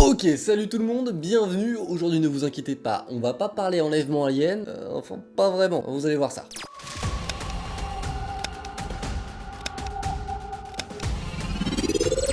Ok, salut tout le monde, bienvenue. Aujourd'hui ne vous inquiétez pas, on va pas parler enlèvement alien, enfin pas vraiment, vous allez voir ça.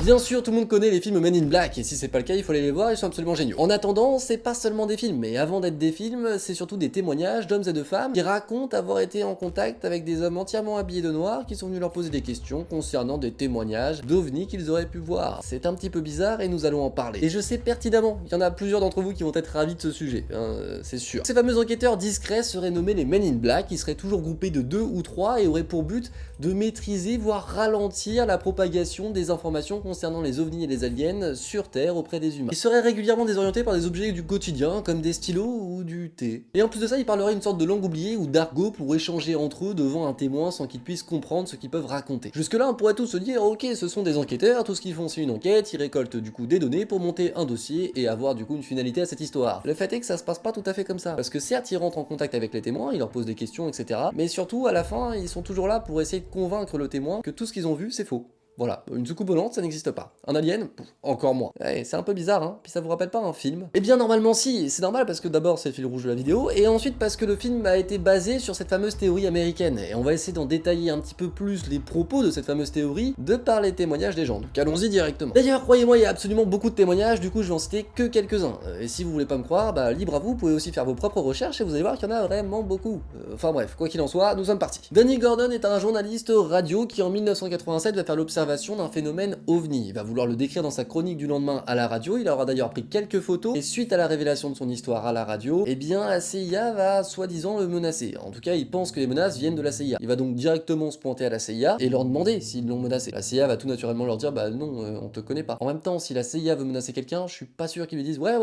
Bien sûr, tout le monde connaît les films Men in Black, et si c'est pas le cas, il faut aller les voir, ils sont absolument géniaux. En attendant, c'est pas seulement des films, mais avant d'être des films, c'est surtout des témoignages d'hommes et de femmes qui racontent avoir été en contact avec des hommes entièrement habillés de noir qui sont venus leur poser des questions concernant des témoignages d'ovnis qu'ils auraient pu voir. C'est un petit peu bizarre et nous allons en parler. Et je sais pertinemment, il y en a plusieurs d'entre vous qui vont être ravis de ce sujet, hein, c'est sûr. Ces fameux enquêteurs discrets seraient nommés les Men in Black, qui seraient toujours groupés de 2 ou 3 et auraient pour but de maîtriser, voire ralentir la propagation des informations concernant les ovnis et les aliens sur Terre auprès des humains. Ils seraient régulièrement désorientés par des objets du quotidien, comme des stylos ou du thé. Et en plus de ça, ils parleraient une sorte de langue oubliée ou d'argot pour échanger entre eux devant un témoin sans qu'ils puissent comprendre ce qu'ils peuvent raconter. Jusque là, on pourrait tous se dire, ok, ce sont des enquêteurs, tout ce qu'ils font c'est une enquête, ils récoltent du coup des données pour monter un dossier et avoir du coup une finalité à cette histoire. Le fait est que ça se passe pas tout à fait comme ça. Parce que certes, ils rentrent en contact avec les témoins, ils leur posent des questions, etc. Mais surtout, à la fin, ils sont toujours là pour essayer de convaincre le témoin que tout ce qu'ils ont vu, c'est faux. Voilà, une soucoupe volante, ça n'existe pas. Un alien, pouf, encore moins. Ouais, c'est un peu bizarre, hein. Puis ça vous rappelle pas un film? Eh bien, normalement, si. C'est normal parce que d'abord, c'est le fil rouge de la vidéo, et ensuite parce que le film a été basé sur cette fameuse théorie américaine. Et on va essayer d'en détailler un petit peu plus les propos de cette fameuse théorie de par les témoignages des gens. Donc allons-y directement. D'ailleurs, croyez-moi, il y a absolument beaucoup de témoignages, du coup, je vais en citer que quelques-uns. Et si vous voulez pas me croire, bah libre à vous, vous pouvez aussi faire vos propres recherches et vous allez voir qu'il y en a vraiment beaucoup. Enfin bref, quoi qu'il en soit, nous sommes partis. Danny Gordon est un journaliste radio qui en 1987 va faire l'observation d'un phénomène OVNI. Il va vouloir le décrire dans sa chronique du lendemain à la radio, il aura d'ailleurs pris quelques photos, et suite à la révélation de son histoire à la radio, eh bien la CIA va soi-disant le menacer. En tout cas, il pense que les menaces viennent de la CIA. Il va donc directement se pointer à la CIA et leur demander s'ils l'ont menacé. La CIA va tout naturellement leur dire, bah non, on te connaît pas. En même temps, si la CIA veut menacer quelqu'un, je suis pas sûr qu'ils lui disent, ouais,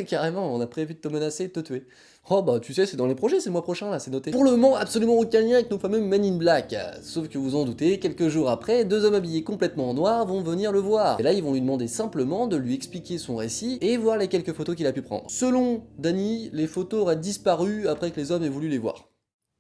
carrément, on a prévu de te menacer et de te tuer. Oh bah tu sais, c'est dans les projets, c'est le mois prochain là, c'est noté. Pour le moment, absolument aucun lien avec nos fameux Men in Black. Sauf que vous en doutez, quelques jours après, 2 hommes habillés complètement en noir vont venir le voir. Et là, ils vont lui demander simplement de lui expliquer son récit et voir les quelques photos qu'il a pu prendre. Selon Danny, les photos auraient disparu après que les hommes aient voulu les voir.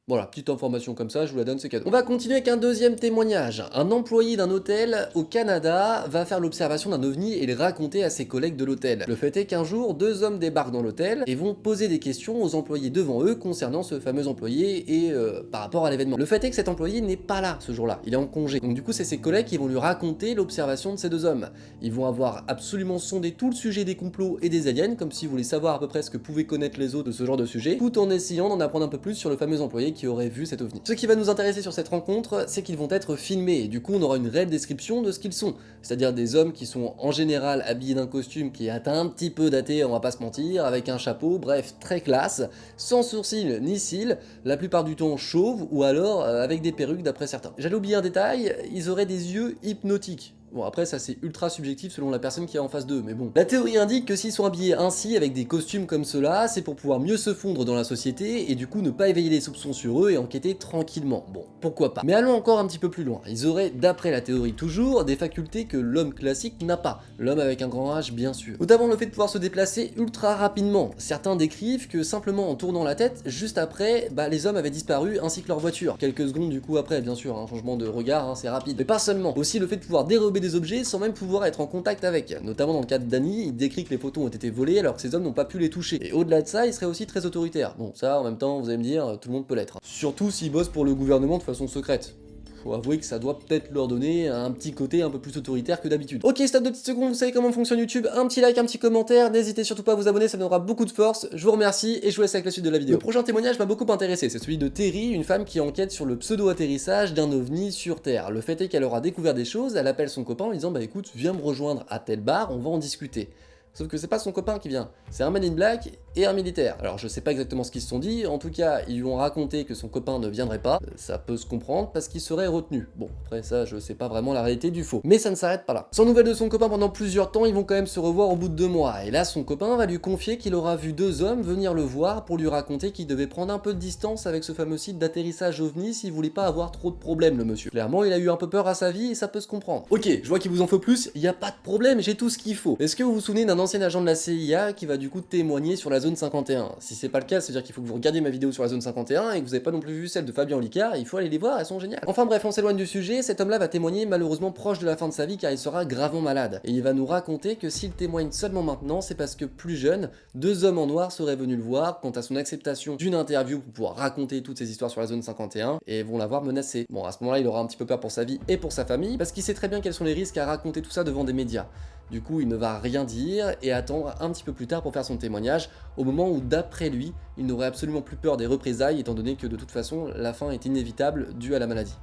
Voilà, petite information comme ça, je vous la donne, c'est cadeau. On va continuer avec un deuxième témoignage. Un employé d'un hôtel au Canada va faire l'observation d'un ovni et le raconter à ses collègues de l'hôtel. Le fait est qu'un jour, 2 hommes débarquent dans l'hôtel et vont poser des questions aux employés devant eux concernant ce fameux employé et par rapport à l'événement. Le fait est que cet employé n'est pas là ce jour-là, il est en congé. Donc du coup, c'est ses collègues qui vont lui raconter l'observation de ces 2 hommes. Ils vont avoir absolument sondé tout le sujet des complots et des aliens, comme s'ils voulaient savoir à peu près ce que pouvaient connaître les autres de ce genre de sujet, tout en essayant d'en apprendre un peu plus sur le fameux employé qui aurait vu cet ovni. Ce qui va nous intéresser sur cette rencontre, c'est qu'ils vont être filmés, et du coup on aura une réelle description de ce qu'ils sont, c'est-à-dire des hommes qui sont en général habillés d'un costume qui est un petit peu daté, on va pas se mentir, avec un chapeau, bref, très classe, sans sourcils ni cils, la plupart du temps chauves, ou alors avec des perruques d'après certains. J'allais oublier un détail, ils auraient des yeux hypnotiques. Bon après ça c'est ultra subjectif selon la personne qui est en face d'eux, mais bon. La théorie indique que s'ils sont habillés ainsi avec des costumes comme cela, c'est pour pouvoir mieux se fondre dans la société et du coup ne pas éveiller les soupçons sur eux et enquêter tranquillement. Bon, pourquoi pas. Mais allons encore un petit peu plus loin. Ils auraient, d'après la théorie toujours, des facultés que l'homme classique n'a pas. L'homme avec un grand H bien sûr. Notamment le fait de pouvoir se déplacer ultra rapidement. Certains décrivent que simplement en tournant la tête, juste après, les hommes avaient disparu ainsi que leur voiture. Quelques secondes du coup après, bien sûr, un changement de regard, c'est rapide. Mais pas seulement. Aussi le fait de pouvoir dérober des objets sans même pouvoir être en contact avec. Notamment dans le cas de Danny, il décrit que les photos ont été volées alors que ces hommes n'ont pas pu les toucher. Et au-delà de ça, il serait aussi très autoritaire. Bon, ça en même temps, vous allez me dire, tout le monde peut l'être. Surtout s'ils bossent pour le gouvernement de façon secrète. Faut avouer que ça doit peut-être leur donner un petit côté un peu plus autoritaire que d'habitude. Ok, stop 2 petites secondes, vous savez comment fonctionne YouTube, un petit like, un petit commentaire, n'hésitez surtout pas à vous abonner, ça donnera beaucoup de force, je vous remercie et je vous laisse avec la suite de la vidéo. Le prochain témoignage m'a beaucoup intéressé, c'est celui de Terry, une femme qui enquête sur le pseudo-atterrissage d'un ovni sur Terre. Le fait est qu'elle aura découvert des choses, elle appelle son copain en lui disant bah écoute, viens me rejoindre à tel bar, on va en discuter. Sauf que c'est pas son copain qui vient, c'est un Man in Black et un militaire. Alors je sais pas exactement ce qu'ils se sont dit, en tout cas ils lui ont raconté que son copain ne viendrait pas, ça peut se comprendre parce qu'il serait retenu. Bon, après ça je sais pas vraiment la réalité du faux. Mais ça ne s'arrête pas là. Sans nouvelles de son copain pendant plusieurs temps, ils vont quand même se revoir au bout de 2 mois. Et là son copain va lui confier qu'il aura vu 2 hommes venir le voir pour lui raconter qu'il devait prendre un peu de distance avec ce fameux site d'atterrissage OVNI s'il voulait pas avoir trop de problèmes le monsieur. Clairement il a eu un peu peur à sa vie et ça peut se comprendre. Ok, je vois qu'il vous en faut plus, y a pas de problème, j'ai tout ce qu'il faut. Est-ce que vous vous souvenez d'un ancien ancien agent de la CIA qui va du coup témoigner sur la zone 51. Si c'est pas le cas, c'est-à-dire qu'il faut que vous regardiez ma vidéo sur la zone 51 et que vous avez pas non plus vu celle de Fabien Olicard, il faut aller les voir, elles sont géniales. Enfin bref, on s'éloigne du sujet, cet homme-là va témoigner malheureusement proche de la fin de sa vie car il sera gravement malade. Et il va nous raconter que s'il témoigne seulement maintenant, c'est parce que plus jeune, 2 hommes en noir seraient venus le voir quant à son acceptation d'une interview pour pouvoir raconter toutes ces histoires sur la zone 51 et vont l'avoir menacé. Bon, à ce moment-là, il aura un petit peu peur pour sa vie et pour sa famille parce qu'il sait très bien quels sont les risques à raconter tout ça devant des médias. Du coup, il ne va rien dire et attendre un petit peu plus tard pour faire son témoignage, au moment où, d'après lui, il n'aurait absolument plus peur des représailles, étant donné que de toute façon, la fin est inévitable due à la maladie.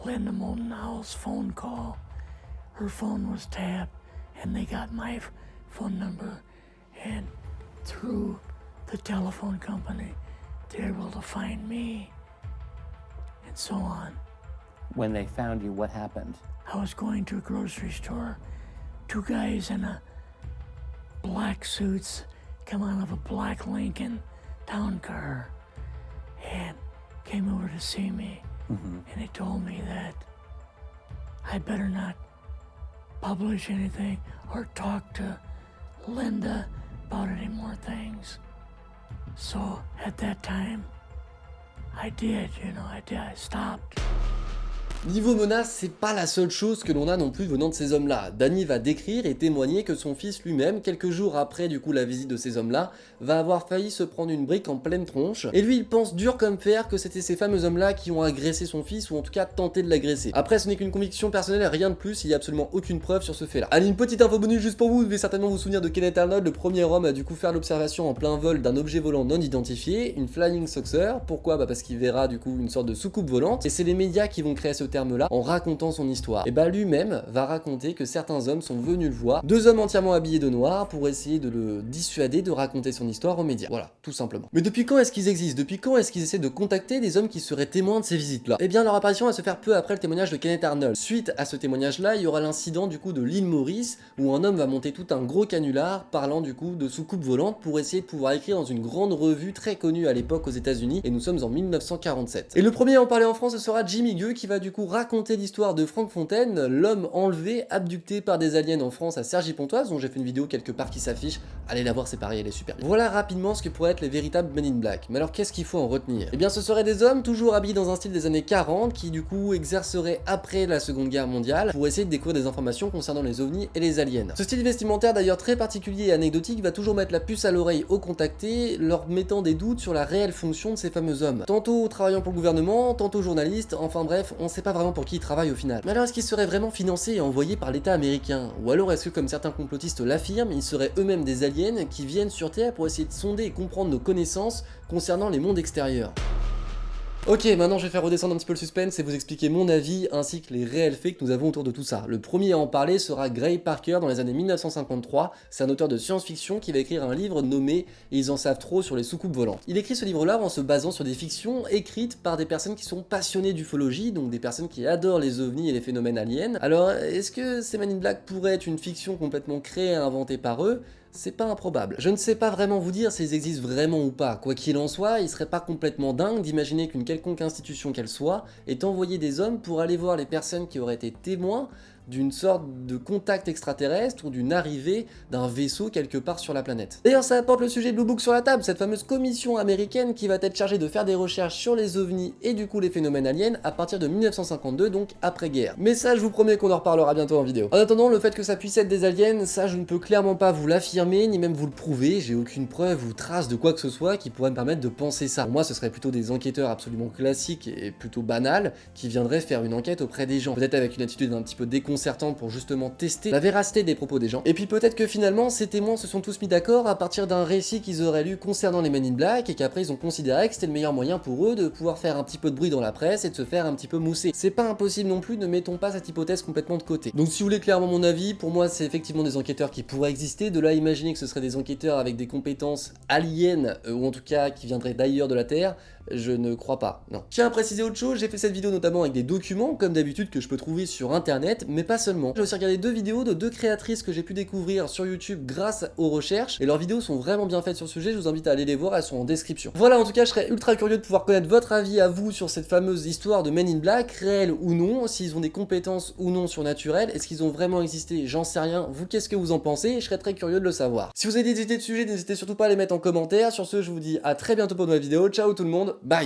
Linda Moldenhauer's phone call. Her phone was tapped, and they got my phone number, and through the telephone company, they're able to find me, and so on. When they found you, what happened? I was going to a grocery store. 2 guys in a black suits come out of a black Lincoln town car and came over to see me. And they told me that I better not publish anything or talk to Linda about any more things. So at that time, I did, I stopped. Niveau menace, c'est pas la seule chose que l'on a non plus venant de ces hommes-là. Danny va décrire et témoigner que son fils lui-même, quelques jours après du coup la visite de ces hommes-là, va avoir failli se prendre une brique en pleine tronche. Et lui, il pense dur comme fer que c'était ces fameux hommes-là qui ont agressé son fils ou en tout cas tenté de l'agresser. Après, ce n'est qu'une conviction personnelle, rien de plus, il y a absolument aucune preuve sur ce fait-là. Allez, une petite info bonus juste pour vous, vous devez certainement vous souvenir de Kenneth Arnold, le premier homme à du coup faire l'observation en plein vol d'un objet volant non identifié, une flying saucer. Pourquoi ? Parce qu'il verra du coup une sorte de soucoupe volante. Et c'est les médias qui vont créer ce terme-là en racontant son histoire. Et bah lui-même va raconter que certains hommes sont venus le voir, 2 hommes entièrement habillés de noir pour essayer de le dissuader de raconter son histoire aux médias. Voilà, tout simplement. Mais depuis quand est-ce qu'ils existent? Depuis quand est-ce qu'ils essaient de contacter des hommes qui seraient témoins de ces visites-là? Eh bien leur apparition va se faire peu après le témoignage de Kenneth Arnold. Suite à ce témoignage-là, il y aura l'incident du coup de l'île Maurice où un homme va monter tout un gros canular parlant du coup de soucoupe volante pour essayer de pouvoir écrire dans une grande revue très connue à l'époque aux États-Unis et nous sommes en 1947. Et le premier à en parler en France, ce sera Jimmy Gueux qui va du coup raconter l'histoire de Franck Fontaine, l'homme enlevé, abducté par des aliens en France à Cergy-Pontoise, dont j'ai fait une vidéo quelque part qui s'affiche, allez la voir, c'est pareil, elle est super bien. Voilà rapidement ce que pourraient être les véritables Men in Black. Mais alors qu'est-ce qu'il faut en retenir? Eh bien ce seraient des hommes toujours habillés dans un style des années 40 qui du coup exerceraient après la Seconde Guerre mondiale pour essayer de découvrir des informations concernant les ovnis et les aliens. Ce style vestimentaire d'ailleurs très particulier et anecdotique va toujours mettre la puce à l'oreille aux contactés, leur mettant des doutes sur la réelle fonction de ces fameux hommes. Tantôt travaillant pour le gouvernement, tantôt journalistes, enfin bref, on sait pas vraiment pour qui ils travaillent au final. Mais alors est-ce qu'ils seraient vraiment financés et envoyés par l'État américain? Ou alors est-ce que comme certains complotistes l'affirment, ils seraient eux-mêmes des aliens qui viennent sur Terre pour essayer de sonder et comprendre nos connaissances concernant les mondes extérieurs? Ok, maintenant je vais faire redescendre un petit peu le suspense et vous expliquer mon avis ainsi que les réels faits que nous avons autour de tout ça. Le premier à en parler sera Gray Parker dans les années 1953. C'est un auteur de science-fiction qui va écrire un livre nommé « Ils en savent trop sur les soucoupes volantes ». Il écrit ce livre-là en se basant sur des fictions écrites par des personnes qui sont passionnées d'ufologie, donc des personnes qui adorent les ovnis et les phénomènes aliens. Alors, est-ce que ces Men in Black pourraient être une fiction complètement créée et inventée par eux? C'est pas improbable. Je ne sais pas vraiment vous dire s'ils existent vraiment ou pas. Quoi qu'il en soit, il serait pas complètement dingue d'imaginer qu'une quelconque institution qu'elle soit ait envoyé des hommes pour aller voir les personnes qui auraient été témoins d'une sorte de contact extraterrestre ou d'une arrivée d'un vaisseau quelque part sur la planète. D'ailleurs, ça apporte le sujet de Blue Book sur la table, cette fameuse commission américaine qui va être chargée de faire des recherches sur les ovnis et du coup les phénomènes aliens à partir de 1952, donc après-guerre. Mais ça, je vous promets qu'on en reparlera bientôt en vidéo. En attendant, le fait que ça puisse être des aliens, ça je ne peux clairement pas vous l'affirmer, ni même vous le prouver, j'ai aucune preuve ou trace de quoi que ce soit qui pourrait me permettre de penser ça. Pour moi, ce serait plutôt des enquêteurs absolument classiques et plutôt banals qui viendraient faire une enquête auprès des gens, peut-être avec une attitude un petit peu déconcertante pour justement tester la véracité des propos des gens. Et puis peut-être que finalement ces témoins se sont tous mis d'accord à partir d'un récit qu'ils auraient lu concernant les Men in Black et qu'après ils ont considéré que c'était le meilleur moyen pour eux de pouvoir faire un petit peu de bruit dans la presse et de se faire un petit peu mousser. C'est pas impossible non plus, ne mettons pas cette hypothèse complètement de côté. Donc si vous voulez clairement mon avis, pour moi c'est effectivement des enquêteurs qui pourraient exister, de là imaginer que ce seraient des enquêteurs avec des compétences aliens ou en tout cas qui viendraient d'ailleurs de la Terre, je ne crois pas, non. Je tiens à préciser autre chose, j'ai fait cette vidéo notamment avec des documents, comme d'habitude, que je peux trouver sur internet, mais pas seulement. J'ai aussi regardé 2 vidéos de 2 créatrices que j'ai pu découvrir sur YouTube grâce aux recherches, et leurs vidéos sont vraiment bien faites sur ce sujet, je vous invite à aller les voir, elles sont en description. Voilà, en tout cas, je serais ultra curieux de pouvoir connaître votre avis à vous sur cette fameuse histoire de Men in Black, réelle ou non, s'ils ont des compétences ou non surnaturelles, est-ce qu'ils ont vraiment existé, j'en sais rien, vous qu'est-ce que vous en pensez, je serais très curieux de le savoir. Si vous avez des idées de sujets, n'hésitez surtout pas à les mettre en commentaire, sur ce je vous dis à très bientôt pour une nouvelle vidéo, ciao tout le monde, bye.